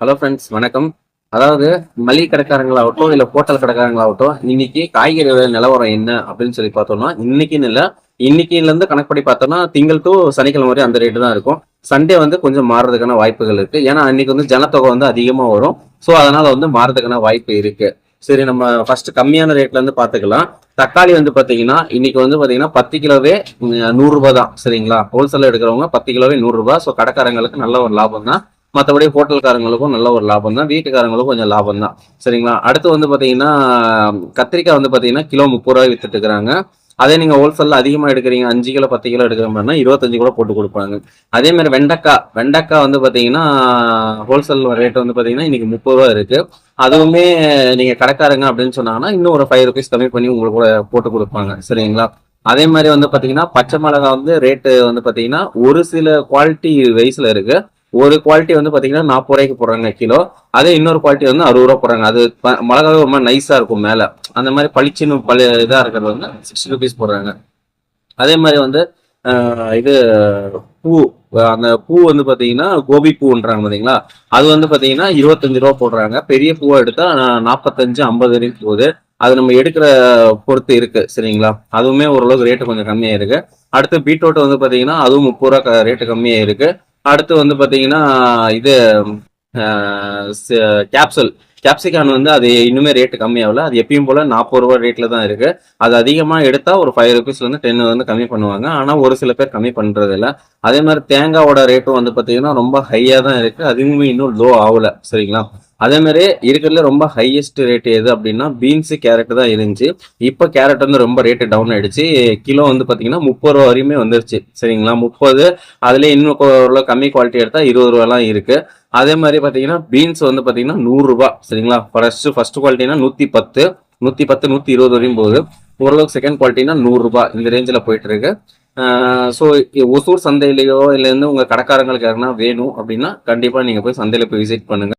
Hello friends, வணக்கம். அதாவது மளிகை கடைக்காரங்களாகட்டும் இல்லை ஹோட்டல் கடைக்காரங்களாகட்டும், இன்னைக்கு காய்கறி விலை நிலவரம் என்ன அப்படின்னு சொல்லி பார்த்தோம்னா, இன்னைக்குன்னு இல்லை, இன்னைக்குலேருந்து கணக்குப்படி பார்த்தோம்னா திங்கள் டு சனிக்கிழமை வரை அந்த ரேட்டு தான் இருக்கும். சண்டே வந்து கொஞ்சம் மாறுறதுக்கான வாய்ப்புகள் இருக்கு. ஏன்னா அன்னைக்கு வந்து ஜனத்தொகை வந்து அதிகமாக வரும். ஸோ அதனால வந்து மாறுறதுக்கான வாய்ப்பு இருக்கு. சரி, நம்ம ஃபர்ஸ்ட் கம்மியான ரேட்ல இருந்து பார்த்துக்கலாம். தக்காளி வந்து பார்த்தீங்கன்னா இன்னைக்கு வந்து பார்த்தீங்கன்னா 10 கிலோவே 100 ரூபாய் தான். சரிங்களா? ஹோல்சேல் எடுக்கிறவங்க 10 கிலோவே 100 ரூபாய். ஸோ கடைக்காரங்களுக்கு நல்ல ஒரு லாபம் தான். மற்றபடி ஹோட்டல்காரங்களுக்கும் நல்ல ஒரு லாபம் தான், வீட்டுக்காரங்களுக்கும் கொஞ்சம் லாபம் தான். சரிங்களா? அடுத்து வந்து பார்த்தீங்கன்னா கத்திரிக்காய் வந்து பார்த்தீங்கன்னா கிலோ 30 ரூபாய் வித்துட்டு இருக்கிறாங்க. அதே நீங்க ஹோல்சேல்ல அதிகமா எடுக்கிறீங்க, 5 கிலோ 10 கிலோ எடுக்கிற மாதிரினா 25 கூட போட்டு கொடுப்பாங்க. அதே மாதிரி வெண்டைக்காய் வந்து பார்த்தீங்கன்னா ஹோல்சேல் ரேட் வந்து பார்த்தீங்கன்னா இன்னைக்கு 30 ரூபா இருக்கு. அதுவுமே நீங்க கடைக்காரங்க அப்படின்னு சொன்னாங்கன்னா இன்னும் ஒரு 5 ருபீஸ் கம்மி பண்ணி உங்களுக்கு கூட போட்டு கொடுப்பாங்க. சரிங்களா? அதே மாதிரி வந்து பார்த்தீங்கன்னா பச்சை மிளகாய் வந்து ரேட்டு வந்து பார்த்தீங்கன்னா ஒரு சில குவாலிட்டி வைஸ்ல இருக்கு. ஒரு குவாலிட்டி வந்து பாத்தீங்கன்னா 40 ரூபாய்க்கு போடுறாங்க கிலோ. அதே இன்னொரு குவாலிட்டி வந்து 60 ரூபா போடுறாங்க. அது மிளகாவே ஒரு மாதிரி நைஸா இருக்கும் மேல. அந்த மாதிரி பளிச்சுன்னு இதா இருக்கிறது வந்து 60 ருபீஸ் போடுறாங்க. அதே மாதிரி வந்து இது பூ, அந்த பூ வந்து பாத்தீங்கன்னா கோபி பூன்றாங்க பாத்தீங்களா, அது வந்து பாத்தீங்கன்னா 25 ரூபா போடுறாங்க. பெரிய பூவா எடுத்தா 45 50 வரைக்கும் போகுது. அது நம்ம எடுக்கிற பொறுத்து இருக்கு. சரிங்களா? அதுவுமே ஓரளவுக்கு ரேட்டு கொஞ்சம் கம்மியா இருக்கு. அடுத்து பீட்ரூட் வந்து பாத்தீங்கன்னா அதுவும் 30 ரூபா ரேட்டு கம்மியா இருக்கு. அடுத்து வந்து பாத்தீங்கன்னா இது கேப்சல் கேப்சிகான் வந்து அது இன்னுமே ரேட்டு கம்மியாகல. அது எப்பயும் போல 40 ரூபா ரேட்ல தான் இருக்கு. அது அதிகமா எடுத்தா ஒரு 5 ருபீஸ்ல இருந்து 10 வந்து கம்மி பண்ணுவாங்க. ஆனா ஒரு சில பேர் கம்மி பண்றது இல்ல. அதே மாதிரி தேங்காவோட ரேட்டும் வந்து பாத்தீங்கன்னா ரொம்ப ஹையா தான் இருக்கு. அதுவுமே இன்னும் லோ ஆகல. சரிங்களா? அதே மாதிரி இருக்கிறதுல ரொம்ப ஹையஸ்ட் ரேட் எது அப்படின்னா பீன்ஸ் கேரட் தான் இருந்துச்சு. இப்போ கேரட் வந்து ரொம்ப ரேட்டு டவுன் ஆயிடுச்சு. கிலோ வந்து பாத்தீங்கன்னா 30 ரூபா வரையுமே வந்துருச்சு. சரிங்களா? 30. அதுல இன்னும் ஓரளவு கம்மி குவாலிட்டி எடுத்தா 20 ரூபாலாம் இருக்கு. அதே மாதிரி பாத்தீங்கன்னா பீன்ஸ் வந்து பாத்தீங்கன்னா 100 ரூபாய். சரிங்களா? ஃபர்ஸ்ட் குவாலிட்டினா 110 110 120 வரையும் போகுது. ஓரளவுக்கு செகண்ட் குவாலிட்டினா 100 ரூபாய் இந்த ரேஞ்சில் போயிட்டு இருக்கு. ஸோ ஒசூர் சந்தையிலேயோ இல்லை வந்து உங்க கடைக்காரங்களுக்கு யாருன்னா வேணும் அப்படின்னா கண்டிப்பா நீங்க போய் சந்தையில போய் விசிட் பண்ணுங்க.